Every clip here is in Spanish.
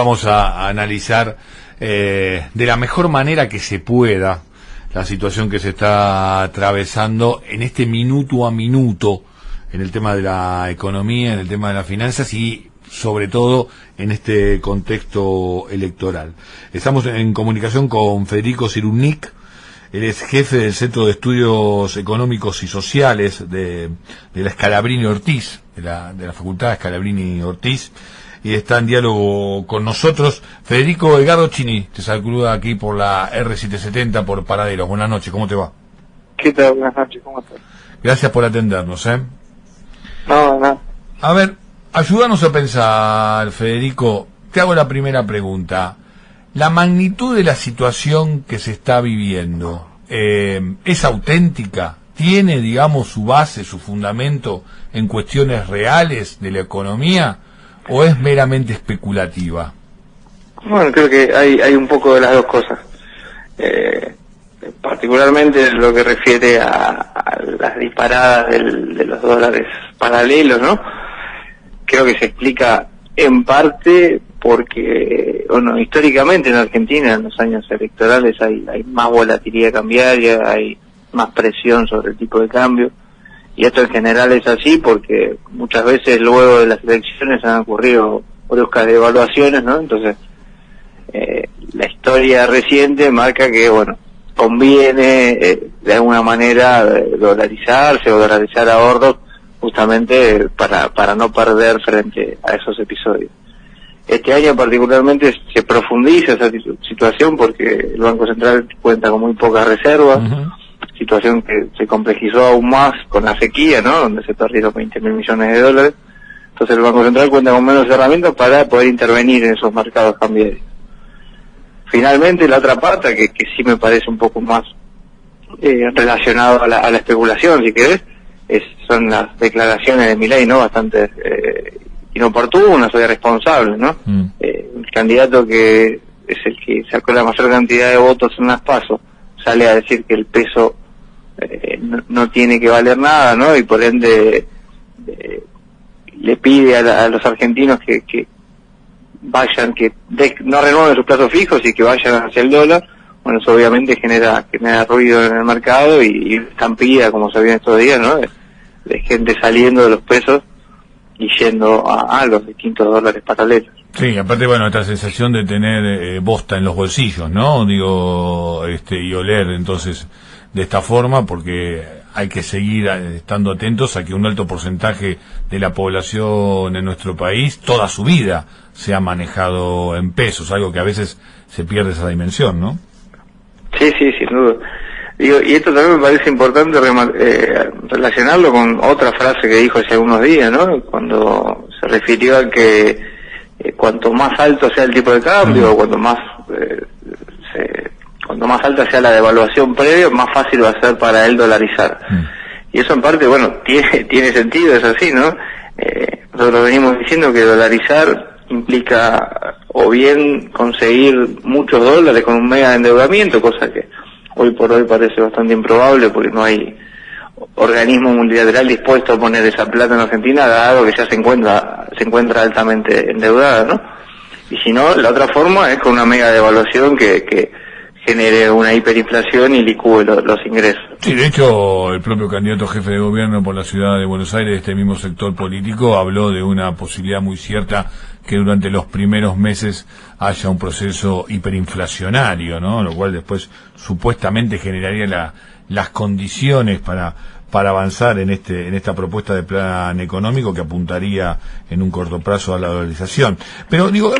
vamos a analizar de la mejor manera que se pueda la situación que se está atravesando en este minuto a minuto, en el tema de la economía, en el tema de las finanzas y sobre todo en este contexto electoral. Estamos en comunicación con Federico Cyrulnik. Él es jefe del Centro de Estudios Económicos y Sociales de la Scalabrini Ortiz, de la Facultad Scalabrini Ortiz, y está en diálogo con nosotros. Federico, Edgardo Chini te saluda aquí por la R770 por Paraderos. Buenas noches, ¿cómo te va? ¿Qué tal? Buenas noches, ¿cómo estás? Gracias por atendernos, No. A ver, ayúdanos a pensar, Federico. Te hago la primera pregunta. La magnitud de la situación que se está viviendo, ¿es auténtica? ¿Tiene, digamos, su base, su fundamento en cuestiones reales de la economía o es meramente especulativa? Bueno, creo que hay un poco de las dos cosas. Particularmente lo que refiere a las disparadas de los dólares paralelos, ¿no? Creo que se explica en parte porque, bueno, históricamente en Argentina en los años electorales hay más volatilidad cambiaria, hay más presión sobre el tipo de cambio, y esto en general es así porque muchas veces luego de las elecciones han ocurrido bruscas devaluaciones, ¿no? Entonces, la historia reciente marca que, bueno, conviene de alguna manera dolarizarse o dolarizar ahorros justamente para no perder frente a esos episodios. Este año particularmente se profundiza esa situación porque el Banco Central cuenta con muy pocas reservas, situación que se complejizó aún más con la sequía, ¿no? Donde se perdieron 20.000 millones de dólares. Entonces el Banco Central cuenta con menos herramientas para poder intervenir en esos mercados cambiarios. Finalmente, la otra pata, que sí me parece un poco más relacionado a la especulación, si querés, son las declaraciones de Milei, ¿no? Bastante inoportunas o irresponsables, ¿no? El candidato que es el que sacó la mayor cantidad de votos en las PASO sale a decir que el peso no tiene que valer nada, ¿no? Y por ende le pide a los argentinos que vayan, no renueven sus plazos fijos y que vayan hacia el dólar. Bueno, eso obviamente genera ruido en el mercado y estampida, como se vio en estos días, ¿no? De gente saliendo de los pesos y yendo a los distintos dólares paralelos. Sí, aparte, bueno, esta sensación de tener bosta en los bolsillos, ¿no? Digo, y oler entonces de esta forma, porque hay que seguir estando atentos a que un alto porcentaje de la población en nuestro país toda su vida se ha manejado en pesos, algo que a veces se pierde esa dimensión, ¿no? Sí, sin duda. Digo, y esto también me parece importante relacionarlo con otra frase que dijo hace unos días, ¿no? Cuando se refirió a que cuanto más alto sea el tipo de cambio, o cuanto más alta sea la devaluación previa, más fácil va a ser para él dolarizar. Y eso en parte, bueno, tiene sentido, es así, ¿no? Nosotros venimos diciendo que dolarizar implica o bien conseguir muchos dólares con un mega endeudamiento, cosa que hoy por hoy parece bastante improbable porque no hay organismo multilateral dispuesto a poner esa plata en Argentina, dado que ya se encuentra altamente endeudada, ¿no? Y si no, la otra forma es con una mega devaluación que genere una hiperinflación y licúe los ingresos. Sí, de hecho, el propio candidato jefe de gobierno por la ciudad de Buenos Aires, de este mismo sector político, habló de una posibilidad muy cierta que durante los primeros meses haya un proceso hiperinflacionario, ¿no? Lo cual después supuestamente generaría las condiciones para avanzar en esta propuesta de plan económico que apuntaría en un corto plazo a la dolarización. Pero digo,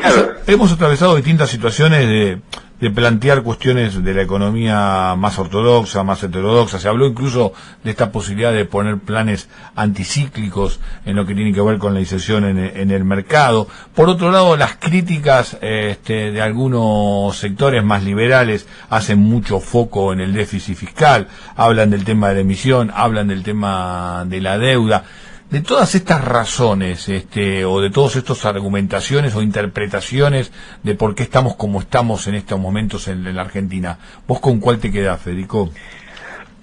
hemos atravesado distintas situaciones de plantear cuestiones de la economía más ortodoxa, más heterodoxa. Se habló incluso de esta posibilidad de poner planes anticíclicos en lo que tiene que ver con la inserción en el mercado. Por otro lado, las críticas de algunos sectores más liberales hacen mucho foco en el déficit fiscal, hablan del tema de la emisión, hablan del tema de la deuda. De todas estas razones, o de todas estas argumentaciones o interpretaciones de por qué estamos como estamos en estos momentos en la Argentina, ¿vos con cuál te quedás, Federico?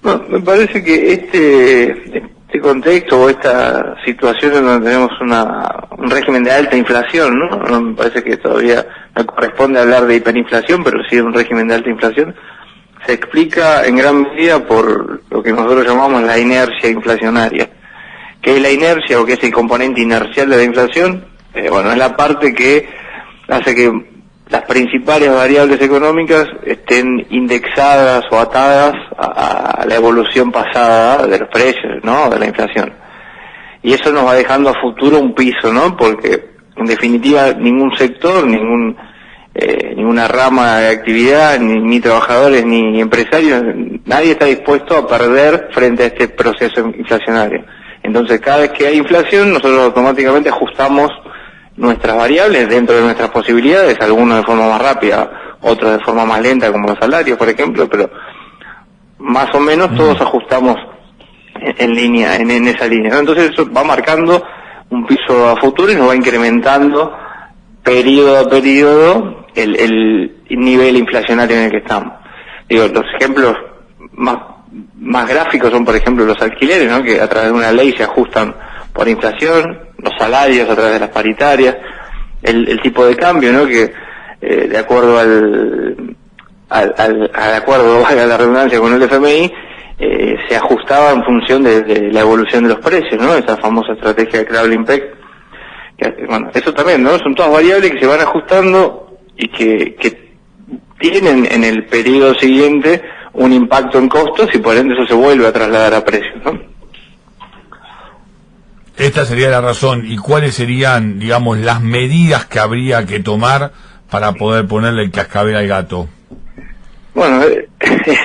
No, me parece que este contexto o esta situación en donde tenemos una un régimen de alta inflación, ¿no? No me parece que todavía no corresponde hablar de hiperinflación, pero sí de un régimen de alta inflación, se explica en gran medida por lo que nosotros llamamos la inercia inflacionaria. ¿Qué es la inercia o qué es el componente inercial de la inflación? Bueno, es la parte que hace que las principales variables económicas estén indexadas o atadas a la evolución pasada de los precios, ¿no? De la inflación. Y eso nos va dejando a futuro un piso, ¿no? Porque en definitiva ningún sector, ninguna rama de actividad, ni trabajadores ni empresarios, nadie está dispuesto a perder frente a este proceso inflacionario. Entonces cada vez que hay inflación nosotros automáticamente ajustamos nuestras variables dentro de nuestras posibilidades, algunos de forma más rápida, otros de forma más lenta como los salarios, por ejemplo, pero más o menos todos ajustamos en línea, en esa línea, ¿no? Entonces eso va marcando un piso a futuro y nos va incrementando periodo a periodo el nivel inflacionario en el que estamos. Digo, los ejemplos más gráficos son, por ejemplo, los alquileres, ¿no? Que a través de una ley se ajustan por inflación, los salarios a través de las paritarias, el tipo de cambio, ¿no? Que de acuerdo al acuerdo, valga la redundancia, con el FMI, se ajustaba en función de la evolución de los precios, ¿no? Esa famosa estrategia de Crowley Peck. Bueno, eso también, ¿no? Son todas variables que se van ajustando y que tienen en el periodo siguiente un impacto en costos y por ende eso se vuelve a trasladar a precios, ¿no? Esta sería la razón. ¿Y cuáles serían, digamos, las medidas que habría que tomar para poder ponerle el cascabel al gato? Bueno,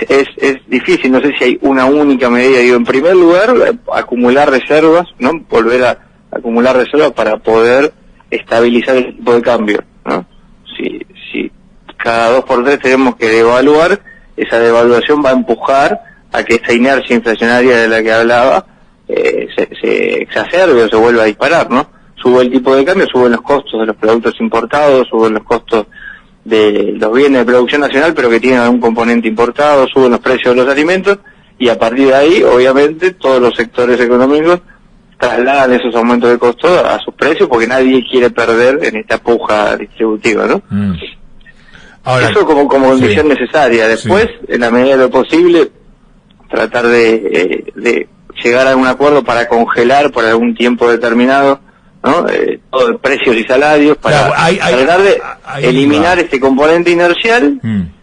es difícil, no sé si hay una única medida. Digo, en primer lugar, acumular reservas, ¿no? Volver a acumular reservas para poder estabilizar el tipo de cambio, ¿no? Si cada 2x3 tenemos que devaluar, esa devaluación va a empujar a que esta inercia inflacionaria de la que hablaba se exacerbe o se vuelva a disparar, ¿no? Sube el tipo de cambio, suben los costos de los productos importados, suben los costos de los bienes de producción nacional, pero que tienen algún componente importado, suben los precios de los alimentos, y a partir de ahí, obviamente, todos los sectores económicos trasladan esos aumentos de costos a sus precios, porque nadie quiere perder en esta puja distributiva, ¿no? Ahora, eso como condición necesaria. Después, en la medida de lo posible, tratar de llegar a un acuerdo para congelar por algún tiempo determinado, ¿no? Todo el precios y salarios para tratar de eliminar este componente inercial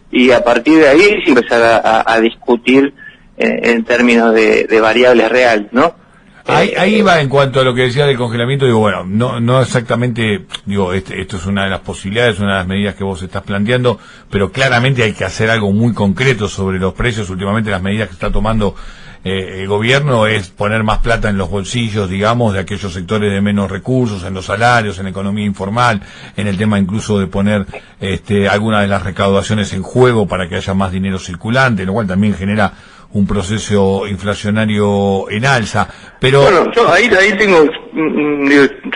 y a partir de ahí empezar a discutir en términos de variables reales, ¿no? Ahí va en cuanto a lo que decía del congelamiento, digo, bueno, no exactamente, digo, esto es una de las posibilidades, una de las medidas que vos estás planteando, pero claramente hay que hacer algo muy concreto sobre los precios. Últimamente las medidas que está tomando el gobierno es poner más plata en los bolsillos, digamos, de aquellos sectores de menos recursos, en los salarios, en la economía informal, en el tema incluso de poner algunas de las recaudaciones en juego para que haya más dinero circulante, lo cual también genera un proceso inflacionario en alza. Pero bueno, yo ahí tengo,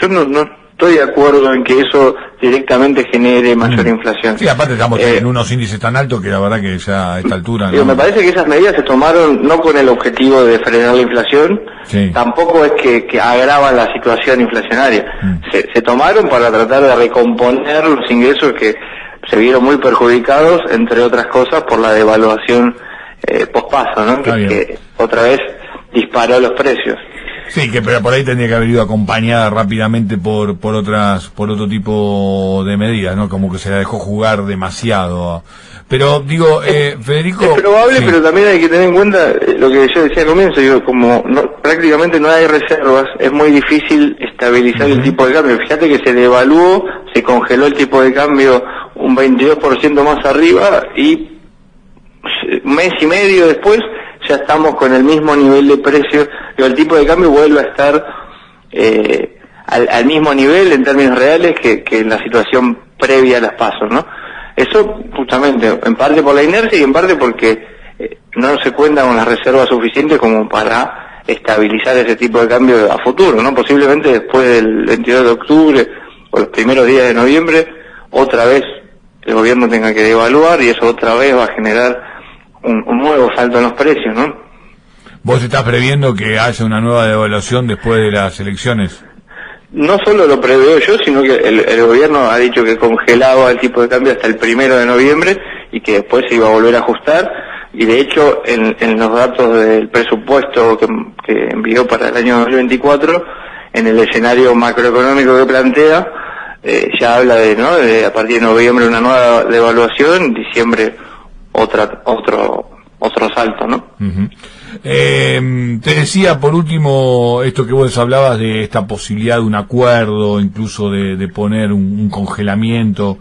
yo no estoy de acuerdo en que eso directamente genere mayor inflación. Sí, aparte estamos en unos índices tan altos que la verdad que ya a esta altura... Digo, me parece que esas medidas se tomaron no con el objetivo de frenar la inflación, tampoco es que agravan la situación inflacionaria. Se tomaron para tratar de recomponer los ingresos que se vieron muy perjudicados, entre otras cosas, por la devaluación pospaso, ¿no? Que otra vez disparó los precios. Sí, que pero por ahí tendría que haber ido acompañada rápidamente por otro tipo de medidas, ¿no? Como que se la dejó jugar demasiado. Pero digo, Federico... Es probable, pero también hay que tener en cuenta lo que yo decía al comienzo, digo, como prácticamente no hay reservas, es muy difícil estabilizar el tipo de cambio. Fíjate que se devaluó, se congeló el tipo de cambio un 22% más arriba y un mes y medio después ya estamos con el mismo nivel de precios, pero el tipo de cambio vuelve a estar al mismo nivel en términos reales que en la situación previa a las pasos, ¿no? Eso justamente, en parte por la inercia y en parte porque no se cuenta con las reservas suficientes como para estabilizar ese tipo de cambio a futuro, ¿no? Posiblemente después del 22 de octubre o los primeros días de noviembre, otra vez el gobierno tenga que devaluar y eso otra vez va a generar un nuevo salto en los precios, ¿no? ¿Vos estás previendo que haya una nueva devaluación después de las elecciones? no solo lo preveo yo, sino que el gobierno ha dicho que congelaba el tipo de cambio hasta el 1 de noviembre y que después se iba a volver a ajustar. Y de hecho, en los datos del presupuesto que envió para el año 2024, en el escenario macroeconómico que plantea, ya habla de a partir de noviembre una nueva devaluación, diciembre otro salto, ¿no? Uh-huh. Te decía por último esto que vos hablabas de esta posibilidad de un acuerdo, incluso de poner un congelamiento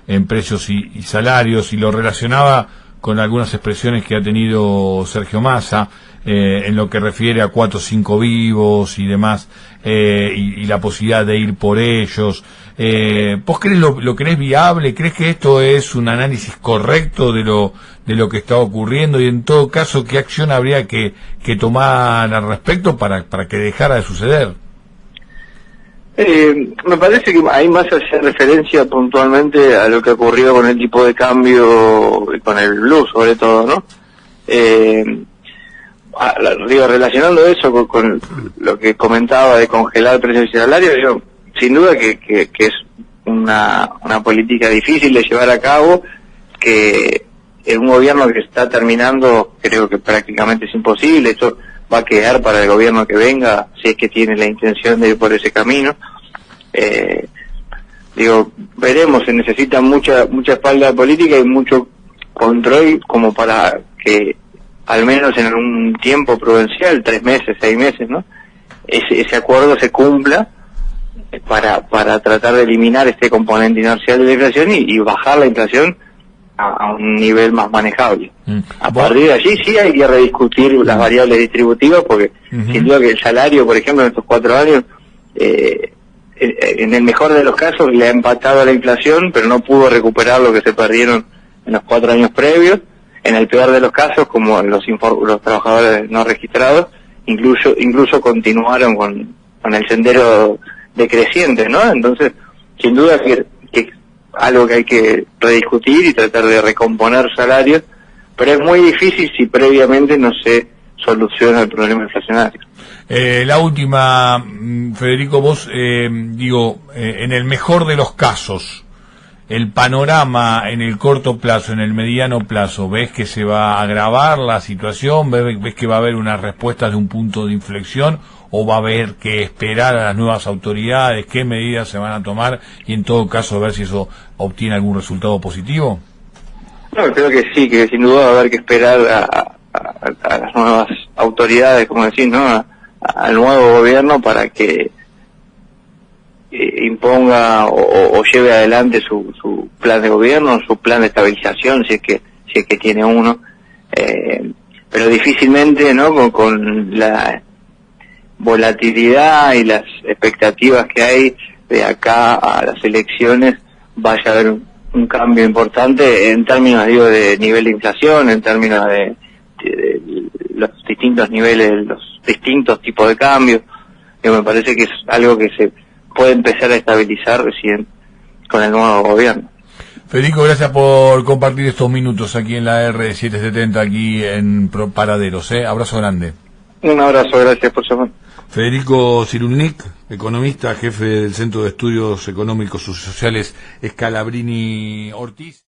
en precios y salarios, y lo relacionaba con algunas expresiones que ha tenido Sergio Massa en lo que refiere a 4 o 5 vivos y demás, y la posibilidad de ir por ellos. ¿Vos crees lo crees viable? ¿Crees que esto es un análisis correcto de lo que está ocurriendo? Y en todo caso, ¿qué acción habría que tomar al respecto para que dejara de suceder? Me parece que ahí más hace referencia puntualmente a lo que ocurrió con el tipo de cambio y con el blue, sobre todo, ¿no? Relacionando eso con lo que comentaba de congelar precios y salarios, yo sin duda que es una política difícil de llevar a cabo, que en un gobierno que está terminando creo que prácticamente es imposible. Esto va a quedar para el gobierno que venga, si es que tiene la intención de ir por ese camino. Veremos, se necesita mucha espalda política y mucho control como para que al menos en un tiempo prudencial, 3 meses, 6 meses, ¿no? Ese acuerdo se cumpla para tratar de eliminar este componente inercial de la inflación y bajar la inflación a un nivel más manejable. A partir de allí sí hay que rediscutir las variables distributivas, porque sin duda que el salario, por ejemplo, en estos 4 años, en el mejor de los casos le ha empatado a la inflación, pero no pudo recuperar lo que se perdieron en los 4 años previos. En el peor de los casos, como los trabajadores no registrados, incluso continuaron con el sendero decreciente, ¿no? Entonces, sin duda que es algo que hay que rediscutir y tratar de recomponer salarios, pero es muy difícil si previamente no se soluciona el problema inflacionario. La última, Federico, vos, en el mejor de los casos, el panorama en el corto plazo, en el mediano plazo, ¿ves que se va a agravar la situación? ¿Ves que va a haber una respuesta de un punto de inflexión? ¿O va a haber que esperar a las nuevas autoridades? ¿Qué medidas se van a tomar? Y en todo caso, ver si eso obtiene algún resultado positivo. No, creo que sí, que sin duda va a haber que esperar a las nuevas autoridades, como decís, ¿no? Al nuevo gobierno para que imponga o lleve adelante su plan de gobierno, su plan de estabilización, si es que tiene uno, pero difícilmente, ¿no? Con la volatilidad y las expectativas que hay de acá a las elecciones vaya a haber un cambio importante en términos, de nivel de inflación, en términos de los distintos niveles, los distintos tipos de cambios. Me parece que es algo que se puede empezar a estabilizar recién con el nuevo gobierno. Federico, gracias por compartir estos minutos aquí en la R770, aquí en Paraderos. Abrazo grande. Un abrazo, gracias por llamar. Federico Cyrulnik, economista, jefe del Centro de Estudios Económicos y Sociales Scalabrini Ortiz.